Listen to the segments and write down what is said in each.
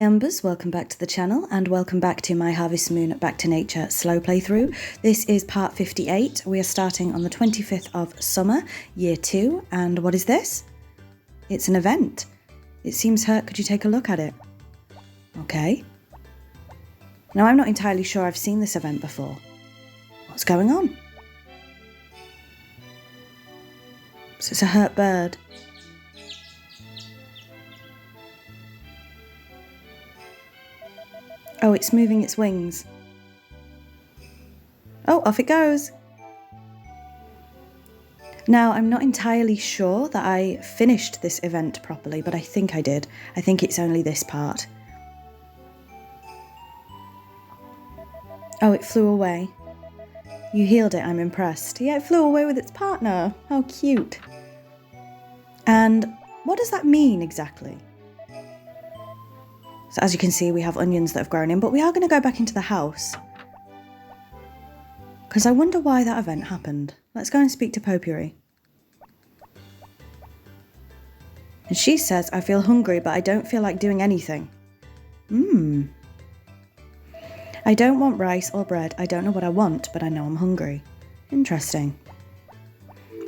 EMbers, welcome back to the channel and welcome back to my Harvest Moon Back to Nature slow playthrough. This is part 58. We are starting on the 25th of summer, year 2, and what is this? It's an event. It seems hurt. Could you take a look at it? Okay. Now I'm not entirely sure I've seen this event before. What's going on? So it's a hurt bird. Oh, it's moving its wings. Oh, off it goes. Now, I'm not entirely sure that I finished this event properly, but I think I did. I think it's only this part. Oh, it flew away. You healed it, I'm impressed. Yeah, it flew away with its partner. How cute. And what does that mean exactly? So as you can see, we have onions that have grown in, but we are going to go back into the house. Because I wonder why that event happened. Let's go and speak to Potpourri. And she says, I feel hungry, but I don't feel like doing anything. I don't want rice or bread. I don't know what I want, but I know I'm hungry. Interesting.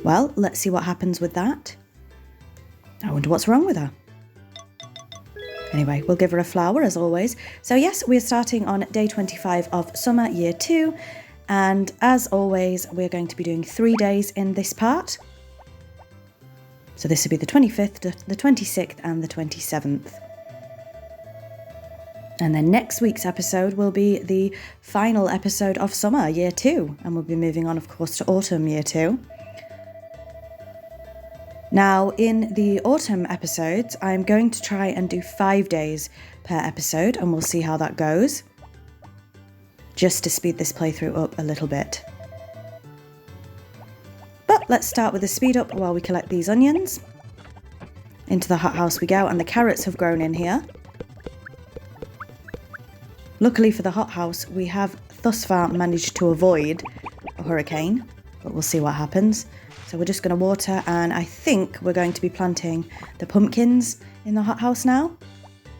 Well, let's see what happens with that. I wonder what's wrong with her. Anyway, we'll give her a flower as always. So yes, we're starting on day 25 of summer, year 2. And as always, we're going to be doing 3 days in this part. So this will be the 25th, the 26th and the 27th. And then next week's episode will be the final episode of summer, year 2. And we'll be moving on, of course, to autumn, year 2. Now, in the autumn episodes, I'm going to try and do 5 days per episode, and we'll see how that goes, just to speed this playthrough up a little bit. But let's start with a speed up while we collect these onions. Into the hothouse we go, and the carrots have grown in here. Luckily for the hothouse, we have thus far managed to avoid a hurricane, but we'll see what happens. So we're just going to water, and I think we're going to be planting the pumpkins in the hothouse now.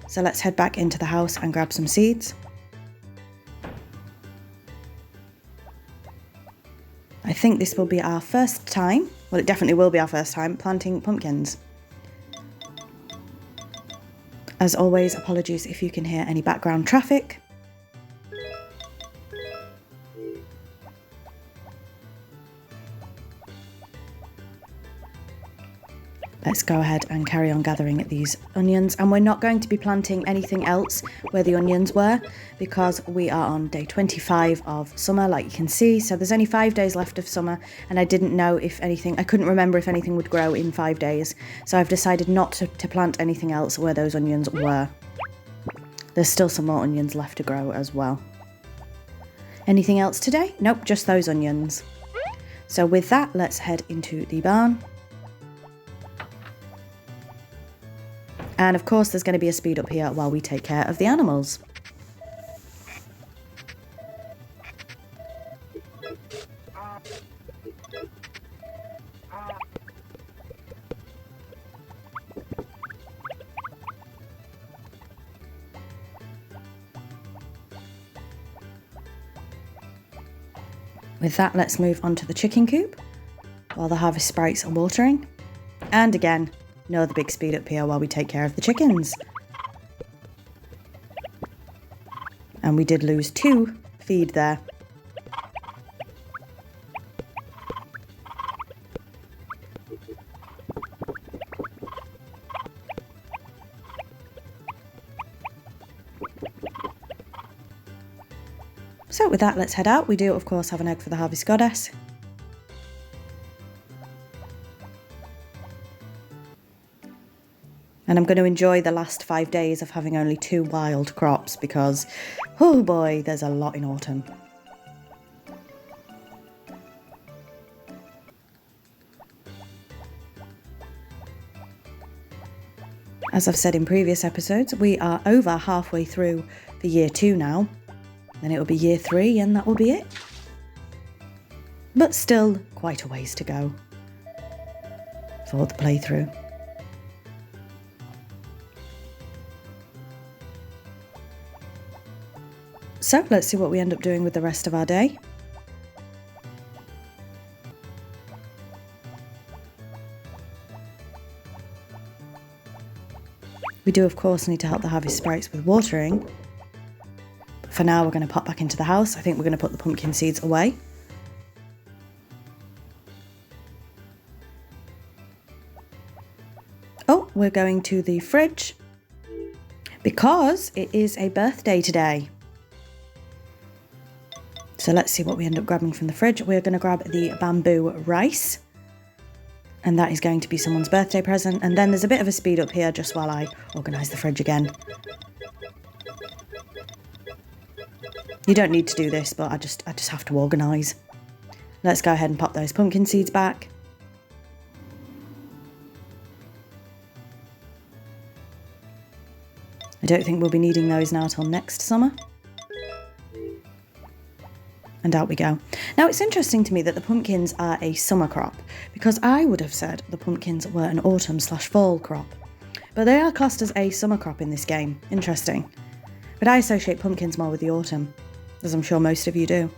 So let's head back into the house and grab some seeds. I think this will be our first time, well it definitely will be our first time, planting pumpkins. As always, apologies if you can hear any background traffic. Let's go ahead and carry on gathering these onions, and we're not going to be planting anything else where the onions were because we are on day 25 of summer, like you can see. So there's only 5 days left of summer, and I didn't know if anything, I couldn't remember if anything would grow in 5 days. So I've decided not to plant anything else where those onions were. There's still some more onions left to grow as well. Anything else today? Nope, just those onions. So with that, let's head into the barn. And of course, there's going to be a speed up here while we take care of the animals. With that, let's move on to the chicken coop while the harvest sprites are watering. And again, another big speed up here while we take care of the chickens. And we did lose 2 feed there. So with that, let's head out. We do, of course, have an egg for the harvest goddess. And I'm going to enjoy the last 5 days of having only 2 wild crops because, oh boy, there's a lot in autumn. As I've said in previous episodes, we are over halfway through the year 2 now. Then it will be year 3 and that will be it. But still quite a ways to go for the playthrough. So let's see what we end up doing with the rest of our day. We do, of course, need to help the harvest sprites with watering. But for now, we're going to pop back into the house. I think we're going to put the pumpkin seeds away. Oh, we're going to the fridge because it is a birthday today. So let's see what we end up grabbing from the fridge. We're going to grab the bamboo rice. And that is going to be someone's birthday present. And then there's a bit of a speed up here just while I organise the fridge again. You don't need to do this, but I just have to organise. Let's go ahead and pop those pumpkin seeds back. I don't think we'll be needing those now till next summer. And out we go. Now, it's interesting to me that the pumpkins are a summer crop, because I would have said the pumpkins were an autumn/fall crop. But they are classed as a summer crop in this game. Interesting. But I associate pumpkins more with the autumn, as I'm sure most of you do.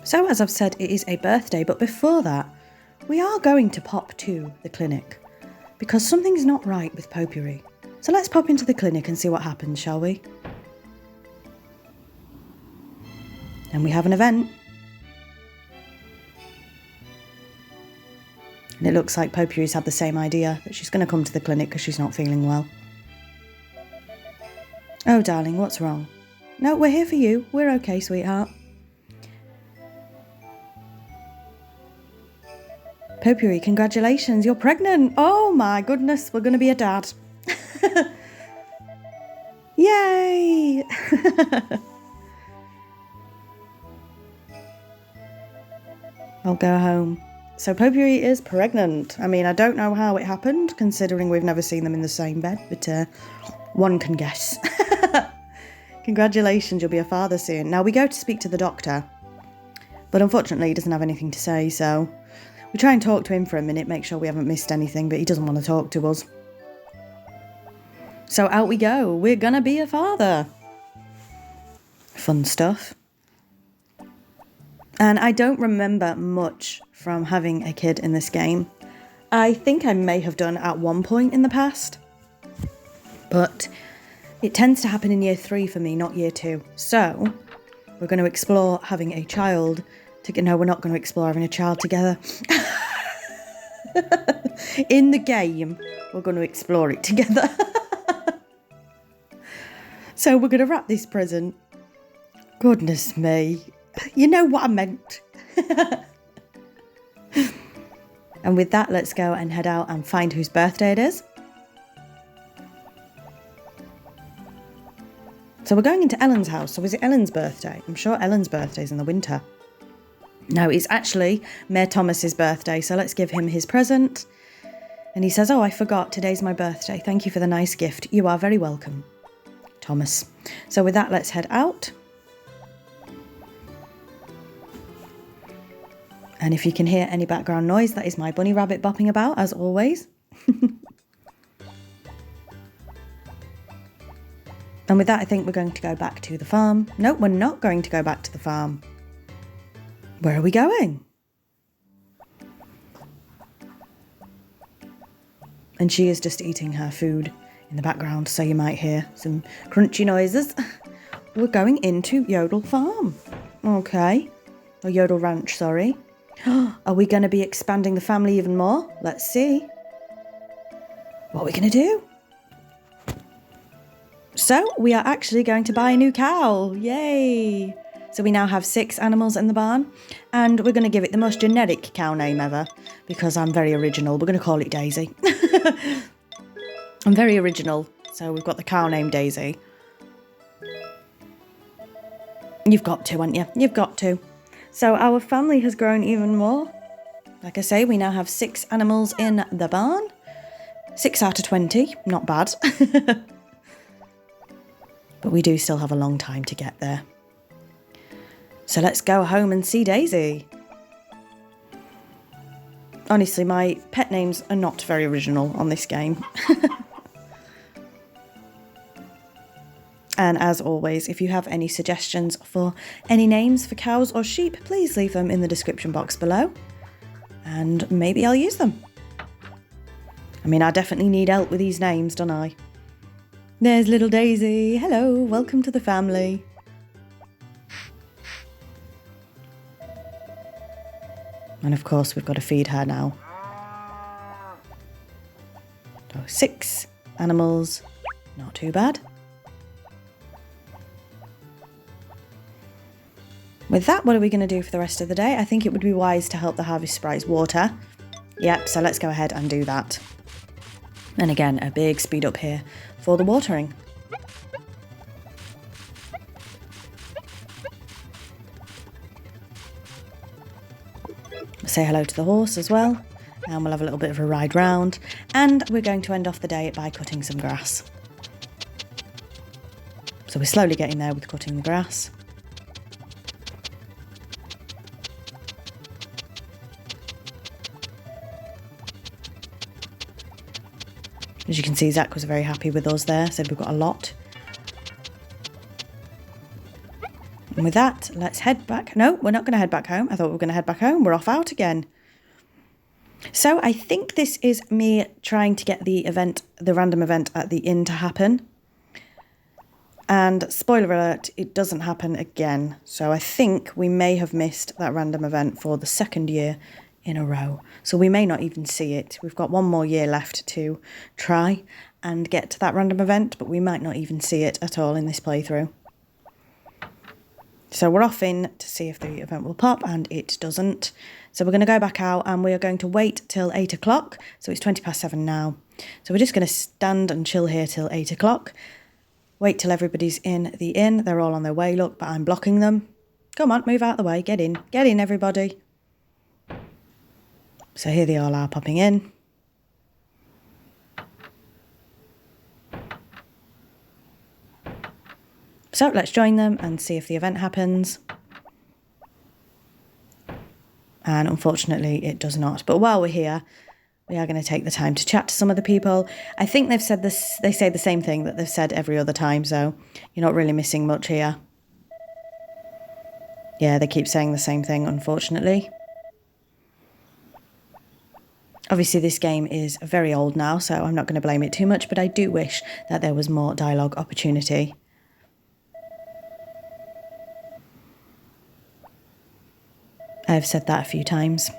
So, as I've said, it is a birthday, but before that, we are going to pop to the clinic. Because something's not right with Potpourri. So let's pop into the clinic and see what happens, shall we? And we have an event. And it looks like Potpourri's had the same idea, that she's going to come to the clinic because she's not feeling well. Oh, darling, what's wrong? No, we're here for you. We're okay, sweetheart. Potpourri, congratulations, you're pregnant. Oh my goodness, we're going to be a dad. Yay! I'll go home. So Potpourri is pregnant. I mean, I don't know how it happened, considering we've never seen them in the same bed, but one can guess. Congratulations, you'll be a father soon. Now we go to speak to the doctor, but unfortunately he doesn't have anything to say, so we try and talk to him for a minute, make sure we haven't missed anything, but he doesn't want to talk to us. So out we go. We're gonna be a father. Fun stuff. And I don't remember much from having a kid in this game. I think I may have done at one point in the past, but it tends to happen in year 3 for me, not year 2. So we're going to explore having a child. No, we're not going to explore having a child together. In the game, we're going to explore it together. So we're going to wrap this present. Goodness me. You know what I meant. And with that, let's go and head out and find whose birthday it is. So we're going into Ellen's house. So is it Ellen's birthday? I'm sure Ellen's birthday is in the winter. No, it's actually Mayor Thomas's birthday. So let's give him his present. And he says, "Oh, I forgot. Today's my birthday. Thank you for the nice gift. You are very welcome, Thomas." So with that, let's head out. And if you can hear any background noise, that is my bunny rabbit bopping about, as always. And with that, I think we're going to go back to the farm. No, we're not going to go back to the farm. Where are we going? And she is just eating her food in the background, so you might hear some crunchy noises. We're going into Yodel Farm. Okay. Or Yodel Ranch, sorry. Are we going to be expanding the family even more? Let's see. What are we going to do? So, we are actually going to buy a new cow. Yay! So we now have 6 animals in the barn, and we're going to give it the most generic cow name ever, because I'm very original. We're going to call it Daisy. I'm very original, so we've got the cow named Daisy. You've got to, haven't you? You've got to. So our family has grown even more. Like I say, we now have 6 animals in the barn. 6 out of 20, not bad. But we do still have a long time to get there. So let's go home and see Daisy. Honestly, my pet names are not very original on this game. And as always, if you have any suggestions for any names for cows or sheep, please leave them in the description box below. And maybe I'll use them. I mean, I definitely need help with these names, don't I? There's little Daisy. Hello, welcome to the family. And of course, we've got to feed her now. So 6 animals, not too bad. With that, what are we going to do for the rest of the day? I think it would be wise to help the harvest sprites water. Yep, so let's go ahead and do that. And again, a big speed up here for the watering. Say hello to the horse as well, and we'll have a little bit of a ride round, and we're going to end off the day by cutting some grass. So we're slowly getting there with cutting the grass. As you can see, Zach was very happy with us there, said we've got a lot. And with that, let's head back. No, we're not going to head back home. I thought we were going to head back home. We're off out again. So I think this is me trying to get the event, the random event at the inn to happen. And spoiler alert, it doesn't happen again. So I think we may have missed that random event for the 2nd year in a row. So we may not even see it. We've got 1 more year left to try and get to that random event, but we might not even see it at all in this playthrough. So we're off in to see if the event will pop, and it doesn't. So we're going to go back out, and we are going to wait till 8 o'clock. So it's 7:20 now. So we're just going to stand and chill here till 8 o'clock. Wait till everybody's in the inn. They're all on their way, look, but I'm blocking them. Come on, move out the way. Get in. Get in, everybody. So here they all are popping in. So let's join them and see if the event happens. And unfortunately it does not. But while we're here, we are going to take the time to chat to some of the people. I think they've said this, they say the same thing that they've said every other time, so you're not really missing much here. Yeah, they keep saying the same thing, unfortunately. Obviously this game is very old now, so I'm not going to blame it too much, but I do wish that there was more dialogue opportunity. I've said that a few times.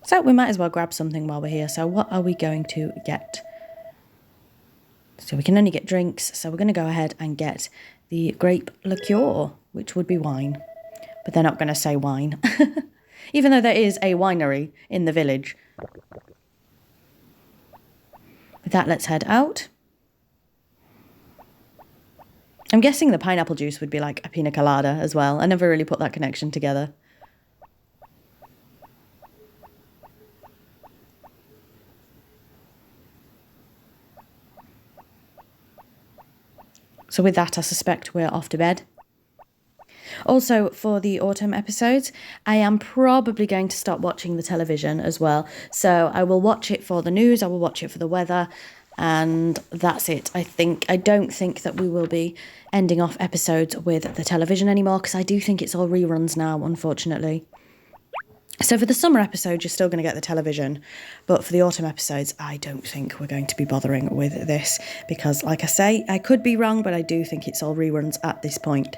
So we might as well grab something while we're here. So what are we going to get? So we can only get drinks, so we're going to go ahead and get the grape liqueur, which would be wine. But they're not going to say wine. Even though there is a winery in the village. With that, let's head out. I'm guessing the pineapple juice would be like a pina colada as well. I never really put that connection together. So with that, I suspect we're off to bed. Also, for the autumn episodes, I am probably going to stop watching the television as well. So I will watch it for the news, I will watch it for the weather, and that's it. I don't think that we will be ending off episodes with the television anymore, because I do think it's all reruns now, unfortunately. So for the summer episode, you're still going to get the television, but for the autumn episodes, I don't think we're going to be bothering with this, because like I say, I could be wrong, but I do think it's all reruns at this point.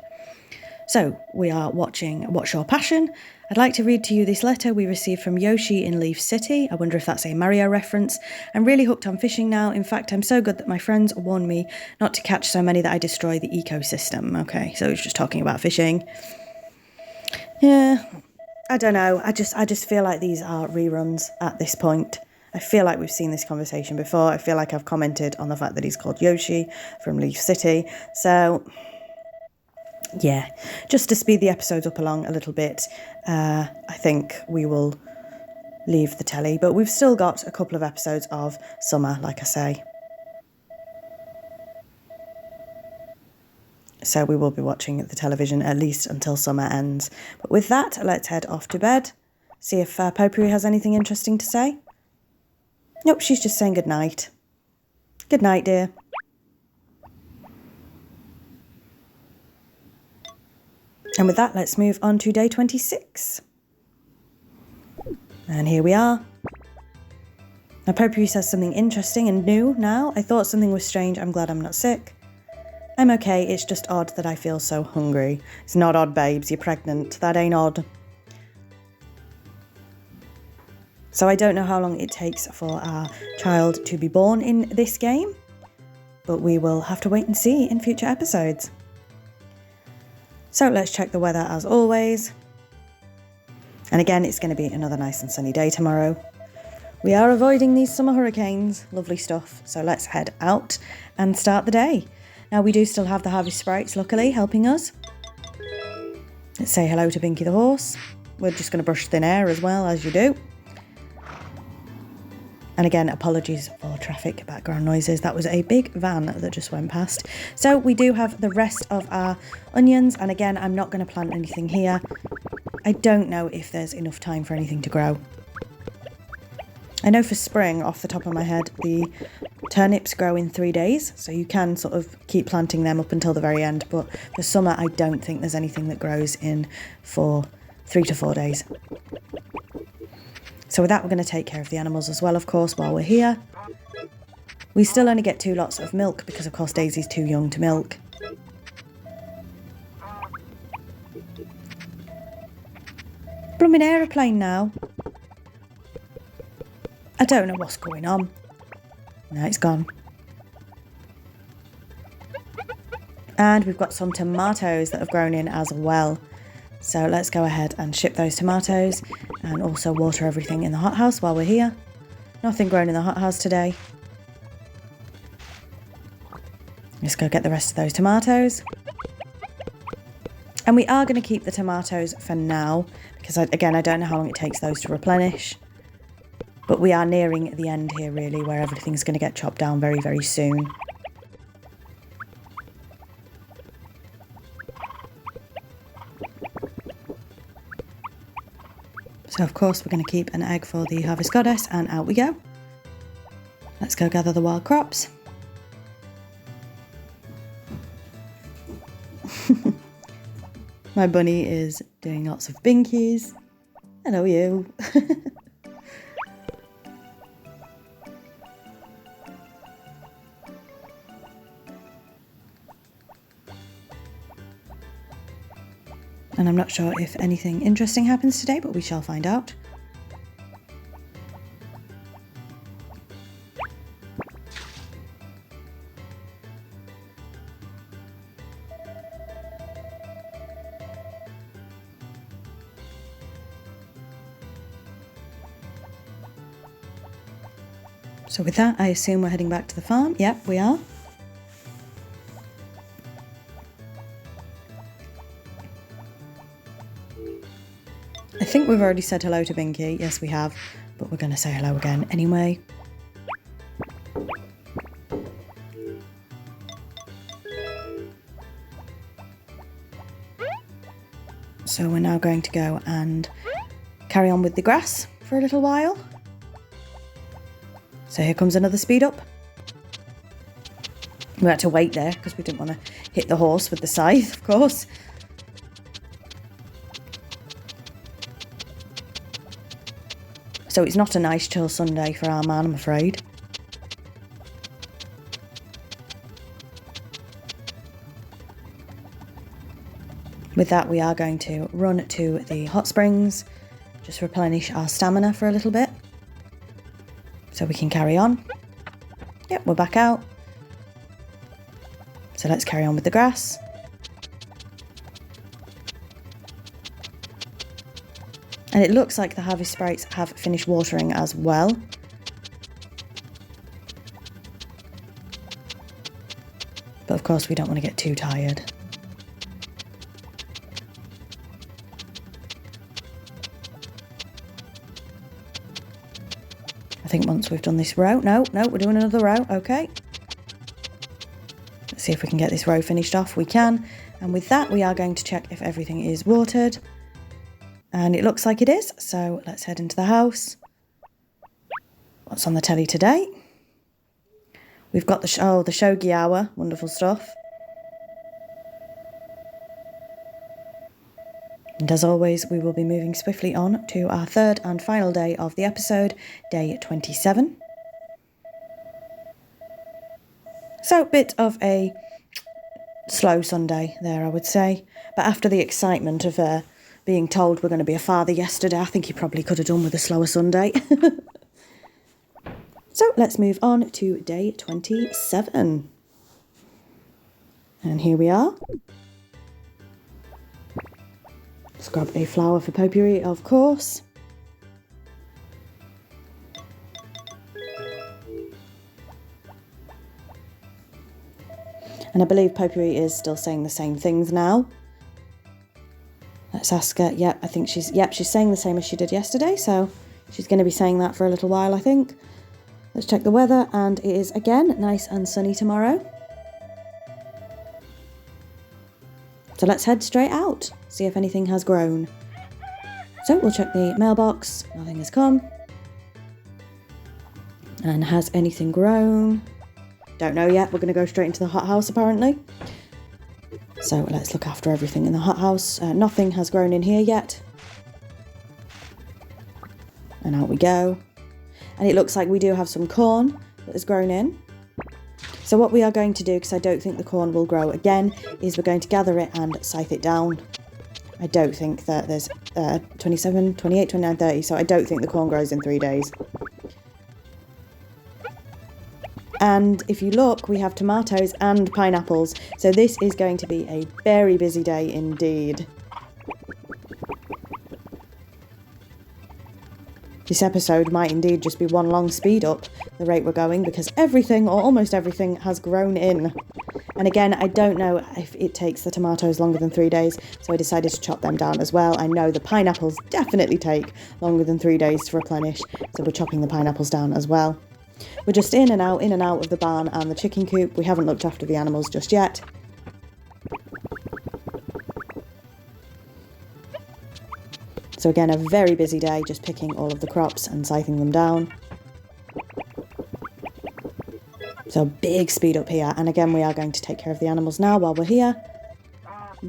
So we are watching What's Your Passion? I'd like to read to you this letter we received from Yoshi in Leaf City. I wonder if that's a Mario reference. I'm really hooked on fishing now. In fact, I'm so good that my friends warned me not to catch so many that I destroy the ecosystem. Okay, so he's just talking about fishing. Yeah, I don't know. I just feel like these are reruns at this point. I feel like we've seen this conversation before. I feel like I've commented on the fact that he's called Yoshi from Leaf City. So yeah, just to speed the episodes up along a little bit, I think we will leave the telly. But we've still got a couple of episodes of summer, like I say. So we will be watching the television at least until summer ends. But with that, let's head off to bed. See if Potpourri has anything interesting to say. Nope, she's just saying good night. Good night, dear. And with that, let's move on to day 26. And here we are. Now, Potpourri says something interesting and new now. I thought something was strange. I'm glad I'm not sick. I'm okay. It's just odd that I feel so hungry. It's not odd, babes. You're pregnant. That ain't odd. So I don't know how long it takes for our child to be born in this game, but we will have to wait and see in future episodes. So let's check the weather as always. And again, it's going to be another nice and sunny day tomorrow. We are avoiding these summer hurricanes. Lovely stuff. So let's head out and start the day. Now we do still have the harvest sprites, luckily, helping us. Let's say hello to Binky the horse. We're just going to brush thin air as well, as you do. And again, apologies for traffic background noises. That was a big van that just went past. So we do have the rest of our onions. And again, I'm not going to plant anything here. I don't know if there's enough time for anything to grow. I know for spring, off the top of my head, the turnips grow in 3 days. So you can sort of keep planting them up until the very end. But for summer, I don't think there's anything that grows in for 3 to 4 days. So with that, we're going to take care of the animals as well, of course, while we're here. We still only get 2 lots of milk because, of course, Daisy's too young to milk. Blooming aeroplane now. I don't know what's going on. No, it's gone. And we've got some tomatoes that have grown in as well. So let's go ahead and ship those tomatoes and also water everything in the hothouse while we're here. Nothing grown in the hothouse today. Let's go get the rest of those tomatoes. And we are going to keep the tomatoes for now because, again, I don't know how long it takes those to replenish. But we are nearing the end here, really, where everything's going to get chopped down very, very soon. So, of course, we're going to keep an egg for the harvest goddess, and out we go. Let's go gather the wild crops. My bunny is doing lots of binkies. Hello, you. And I'm not sure if anything interesting happens today, but we shall find out. So with that, I assume we're heading back to the farm. Yep, we are. I think we've already said hello to Binky. Yes, we have. But we're going to say hello again anyway. So we're now going to go and carry on with the grass for a little while. So here comes another speed up. We had to wait there because we didn't want to hit the horse with the scythe, of course. So it's not a nice chill Sunday for our man, I'm afraid. With that, we are going to run to the hot springs, just replenish our stamina for a little bit, so we can carry on. Yep, we're back out. So let's carry on with the grass. And it looks like the harvest sprites have finished watering as well. But of course we don't want to get too tired. I think once we've done this row, no, we're doing another row, okay. Let's see if we can get this row finished off, we can. And with that, we are going to check if everything is watered. And it looks like it is, so let's head into the house. What's on the telly today? We've got the shogi hour, wonderful stuff. And as always, we will be moving swiftly on to our third and final day of the episode, day 27. So, bit of a slow Sunday there, I would say. But after the excitement of being told we're going to be a father yesterday, I think he probably could have done with a slower Sunday. So, let's move on to day 27. And here we are. Let's grab a flower for Potpourri, of course. And I believe Potpourri is still saying the same things now. Let's ask her. Yep, I think she's saying the same as she did yesterday, so she's going to be saying that for a little while, I think. Let's check the weather, and it is again nice and sunny tomorrow. So let's head straight out, see if anything has grown. So we'll check the mailbox. Nothing has come. And has anything grown? Don't know yet. We're going to go straight into the hothouse apparently. So let's look after everything in the hothouse. Nothing has grown in here yet. And out we go. And it looks like we do have some corn that has grown in. So what we are going to do, because I don't think the corn will grow again, is we're going to gather it and scythe it down. I don't think that there's 27, 28, 29, 30, so I don't think the corn grows in 3 days. And if you look, we have tomatoes and pineapples, so this is going to be a very busy day indeed. This episode might indeed just be one long speed up, the rate we're going, because everything, or almost everything, has grown in. And again, I don't know if it takes the tomatoes longer than 3 days, so I decided to chop them down as well. I know the pineapples definitely take longer than 3 days to replenish, so we're chopping the pineapples down as well. We're just in and out of the barn and the chicken coop. We haven't looked after the animals just yet. So again, a very busy day, just picking all of the crops and scything them down. So big speed up here. And again, we are going to take care of the animals now while we're here.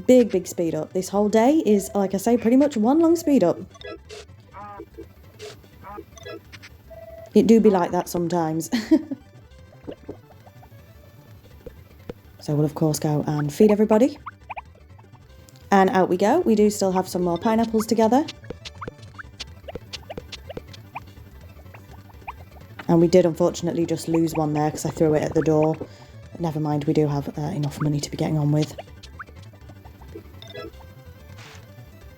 Big speed up. This whole day is, like I say, pretty much one long speed up. It do be like that sometimes. So we'll of course go and feed everybody. And out we go. We do still have some more pineapples together. And we did unfortunately just lose one there because I threw it at the door. But never mind, we do have enough money to be getting on with.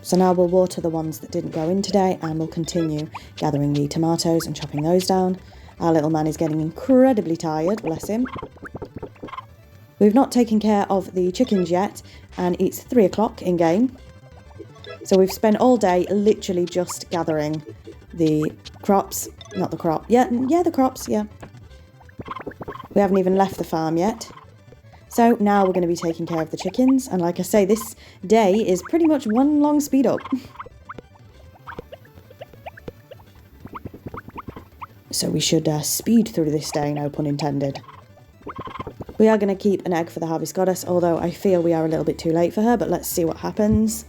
So now we'll water the ones that didn't go in today, and we'll continue gathering the tomatoes and chopping those down. Our little man is getting incredibly tired, bless him. We've not taken care of the chickens yet, and it's 3 o'clock in game. So we've spent all day literally just gathering the crops, not the crop, yeah, the crops, yeah. We haven't even left the farm yet. So now we're going to be taking care of the chickens, and like I say, this day is pretty much one long speed up. So we should speed through this day, no pun intended. We are going to keep an egg for the Harvest Goddess, although I feel we are a little bit too late for her, but let's see what happens.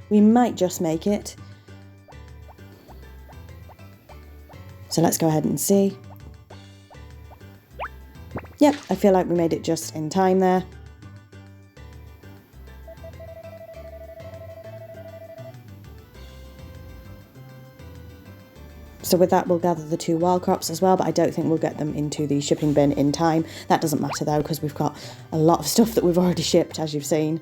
We might just make it. So let's go ahead and see. Yep, I feel like we made it just in time there. So with that, we'll gather the 2 wild crops as well, but I don't think we'll get them into the shipping bin in time. That doesn't matter though, because we've got a lot of stuff that we've already shipped, as you've seen.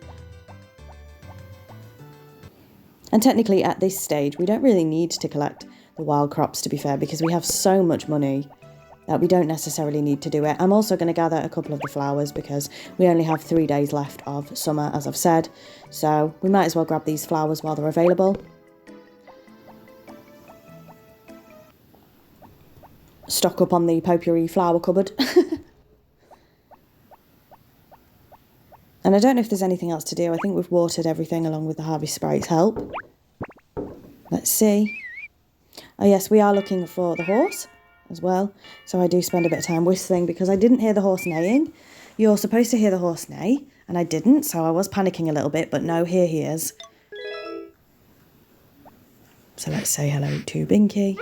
And technically at this stage, we don't really need to collect the wild crops, to be fair, because we have so much money that we don't necessarily need to do it. I'm also going to gather a couple of the flowers because we only have 3 days left of summer, as I've said. So we might as well grab these flowers while they're available. Stock up on the Potpourri flower cupboard. And I don't know if there's anything else to do. I think we've watered everything along with the Harvest Sprite's help. Let's see. Oh yes, we are looking for the horse as well. So I do spend a bit of time whistling because I didn't hear the horse neighing. You're supposed to hear the horse neigh, and I didn't, so I was panicking a little bit, but no, here he is. So let's say hello to Binky.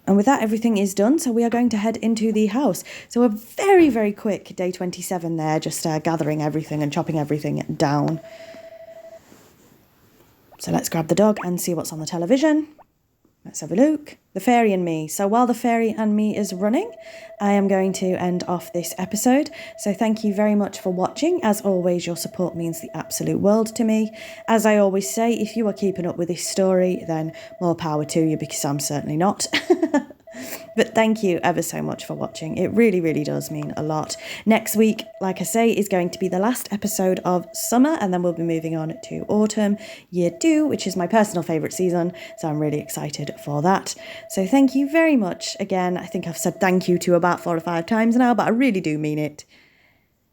And with that, everything is done, so we are going to head into the house. So a very, very quick day 27 there, just gathering everything and chopping everything down. So let's grab the dog and see what's on the television. Let's have a look. The Fairy and Me. So while The Fairy and Me is running, I am going to end off this episode. So thank you very much for watching. As always, your support means the absolute world to me. As I always say, if you are keeping up with this story, then more power to you, because I'm certainly not. But thank you ever so much for watching. It really, really does mean a lot. Next week, like I say, is going to be the last episode of summer, and then we'll be moving on to autumn, year 2, which is my personal favourite season. So I'm really excited for that. So thank you very much. Again, I think I've said thank you to about 4 or 5 times now, but I really do mean it.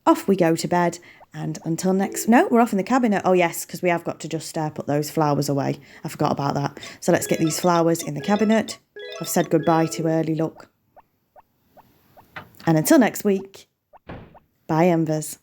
Off we go to bed. And until next... No, we're off in the cabinet. Oh, yes, because we have got to just put those flowers away. I forgot about that. So let's get these flowers in the cabinet. I've said goodbye to early luck. And until next week, bye, EMbers.